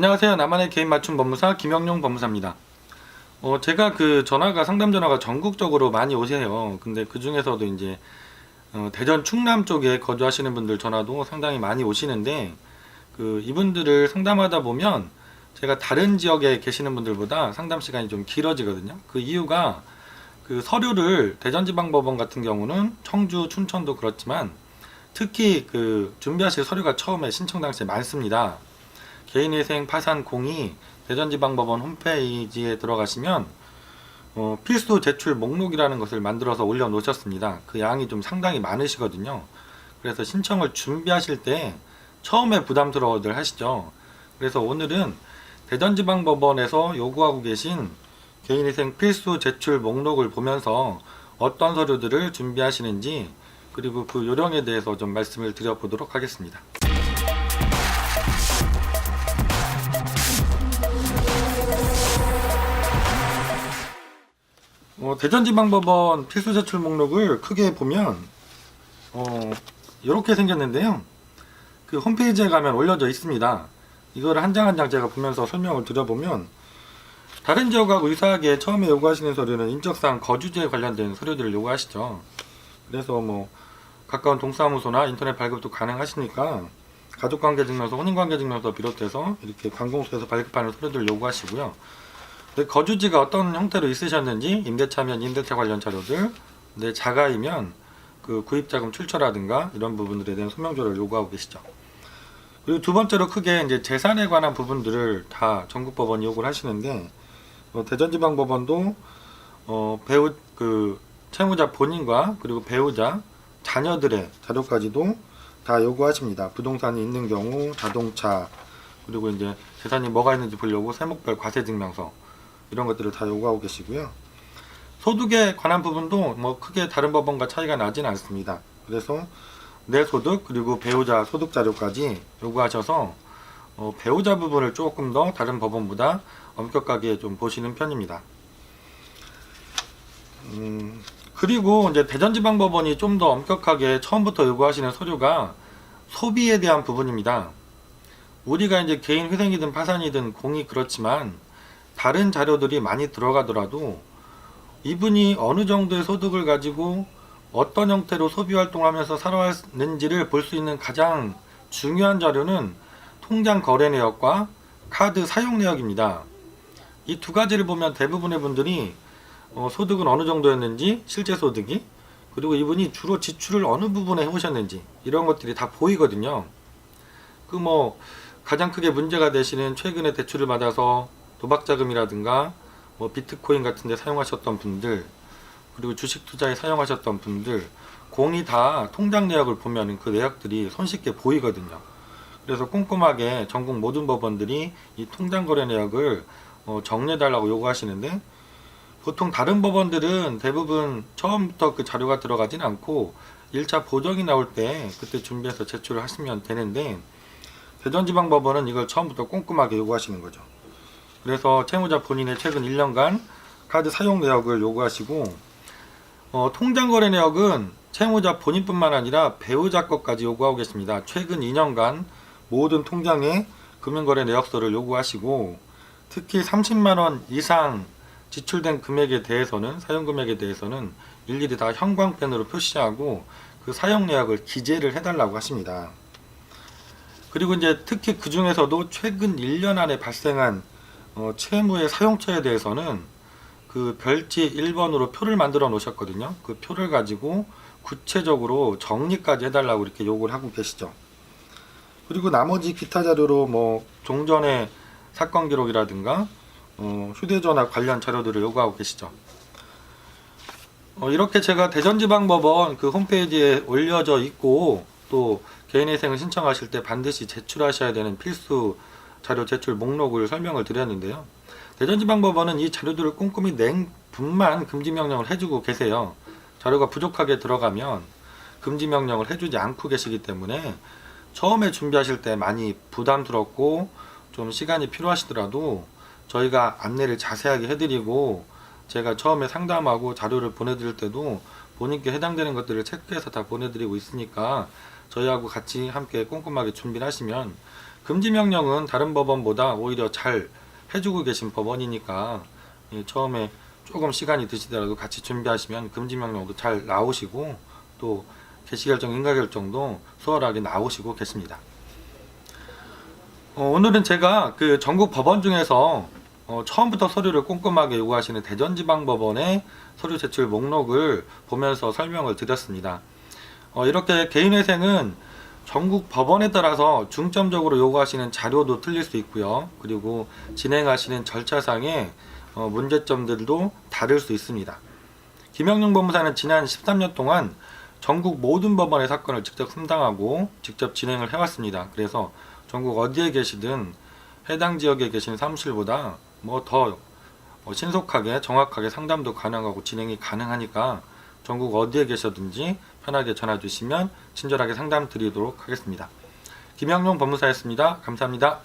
안녕하세요. 나만의 개인 맞춤 법무사 김영용 법무사입니다. 제가 전화가 상담 전화가 전국적으로 많이 오세요. 근데 그 중에서도 이제 대전 충남 쪽에 거주하시는 분들 전화도 상당히 많이 오시는데 이분들을 상담하다 보면 제가 다른 지역에 계시는 분들보다 상담 시간이 좀 길어지거든요. 그 이유가 서류를 대전지방법원 같은 경우는 청주, 춘천도 그렇지만 특히 준비하실 서류가 처음에 신청 당시에 많습니다. 개인회생 파산 공의 대전지방법원 홈페이지에 들어가시면 필수 제출 목록이라는 것을 만들어서 올려 놓으셨습니다. 그 양이 좀 상당히 많으시거든요. 그래서 신청을 준비하실 때 처음에 부담스러워들 하시죠. 그래서 오늘은 대전지방법원에서 요구하고 계신 개인회생 필수 제출 목록을 보면서 어떤 서류들을 준비하시는지 그리고 그 요령에 대해서 좀 말씀을 드려보도록 하겠습니다. 대전지방법원 필수제출 목록을 크게 보면 이렇게 생겼는데요. 홈페이지에 가면 올려져 있습니다. 이거를 한 장 한 장 제가 보면서 설명을 드려보면 다른 지역하고 유사하게 처음에 요구하시는 서류는 인적사항 거주지에 관련된 서류들을 요구하시죠. 그래서 가까운 동사무소나 인터넷 발급도 가능하시니까 가족관계증명서, 혼인관계증명서 비롯해서 이렇게 관공서에서 발급하는 서류들을 요구하시고요. 거주지가 어떤 형태로 있으셨는지, 임대차면 임대차 관련 자료들, 자가이면 구입자금 출처라든가 이런 부분들에 대한 소명조를 요구하고 계시죠. 그리고 두 번째로 크게 이제 재산에 관한 부분들을 다 전국법원이 요구를 하시는데 대전지방법원도 채무자 본인과 그리고 배우자, 자녀들의 자료까지도 다 요구하십니다. 부동산이 있는 경우, 자동차, 그리고 이제 재산이 뭐가 있는지 보려고 세목별 과세증명서 이런 것들을 다 요구하고 계시고요. 소득에 관한 부분도 크게 다른 법원과 차이가 나진 않습니다. 그래서 내 소득 그리고 배우자 소득 자료까지 요구하셔서 배우자 부분을 조금 더 다른 법원보다 엄격하게 좀 보시는 편입니다. 그리고 이제 대전지방법원이 좀 더 엄격하게 처음부터 요구하시는 서류가 소비에 대한 부분입니다. 우리가 이제 개인 회생이든 파산이든 공이 그렇지만 다른 자료들이 많이 들어가더라도 이분이 어느 정도의 소득을 가지고 어떤 형태로 소비 활동하면서 살아왔는지를 볼 수 있는 가장 중요한 자료는 통장 거래 내역과 카드 사용 내역입니다. 이 두 가지를 보면 대부분의 분들이 소득은 어느 정도였는지, 실제 소득이, 그리고 이분이 주로 지출을 어느 부분에 해오셨는지 이런 것들이 다 보이거든요. 가장 크게 문제가 되시는 최근에 대출을 받아서 도박자금이라든가 비트코인 같은 데 사용하셨던 분들, 그리고 주식 투자에 사용하셨던 분들, 공이 다 통장 내역을 보면 그 내역들이 손쉽게 보이거든요. 그래서 꼼꼼하게 전국 모든 법원들이 이 통장 거래 내역을 정리해달라고 요구하시는데 보통 다른 법원들은 대부분 처음부터 그 자료가 들어가진 않고 1차 보정이 나올 때 그때 준비해서 제출을 하시면 되는데 대전지방법원은 이걸 처음부터 꼼꼼하게 요구하시는 거죠. 그래서 채무자 본인의 최근 1년간 카드 사용 내역을 요구하시고 통장 거래 내역은 채무자 본인뿐만 아니라 배우자 것까지 요구하고 계십니다. 최근 2년간 모든 통장의 금융거래 내역서를 요구하시고 특히 30만원 이상 지출된 금액에 대해서는 사용 금액에 대해서는 일일이 다 형광펜으로 표시하고 그 사용 내역을 기재를 해달라고 하십니다. 그리고 이제 특히 그 중에서도 최근 1년 안에 발생한 채무의 사용처에 대해서는 그 별지 1번으로 표를 만들어 놓으셨거든요. 그 표를 가지고 구체적으로 정리까지 해달라고 이렇게 요구를 하고 계시죠. 그리고 나머지 기타 자료로 종전의 사건 기록이라든가 휴대전화 관련 자료들을 요구하고 계시죠. 이렇게 제가 대전지방법원 홈페이지에 올려져 있고 또 개인회생을 신청하실 때 반드시 제출하셔야 되는 필수 자료 제출 목록을 설명을 드렸는데요. 대전지방법원은 이 자료들을 꼼꼼히 낸 분만 금지명령을 해주고 계세요. 자료가 부족하게 들어가면 금지명령을 해주지 않고 계시기 때문에 처음에 준비하실 때 많이 부담스럽고 좀 시간이 필요하시더라도 저희가 안내를 자세하게 해드리고 제가 처음에 상담하고 자료를 보내드릴 때도 본인께 해당되는 것들을 체크해서 다 보내드리고 있으니까 저희하고 같이 함께 꼼꼼하게 준비를 하시면 금지명령은 다른 법원보다 오히려 잘 해주고 계신 법원이니까 처음에 조금 시간이 드시더라도 같이 준비하시면 금지명령도 잘 나오시고 또 개시결정, 인가결정도 수월하게 나오시고 계십니다. 오늘은 제가 그 전국 법원 중에서 처음부터 서류를 꼼꼼하게 요구하시는 대전지방법원의 서류 제출 목록을 보면서 설명을 드렸습니다. 이렇게 개인회생은 전국 법원에 따라서 중점적으로 요구하시는 자료도 틀릴 수 있고요. 그리고 진행하시는 절차상의 문제점들도 다를 수 있습니다. 김영룡 법무사는 지난 13년 동안 전국 모든 법원의 사건을 직접 담당하고 직접 진행을 해왔습니다. 그래서 전국 어디에 계시든 해당 지역에 계신 사무실보다 더 신속하게 정확하게 상담도 가능하고 진행이 가능하니까 전국 어디에 계셔든지 편하게 전화 주시면 친절하게 상담 드리도록 하겠습니다. 김영룡 법무사였습니다. 감사합니다.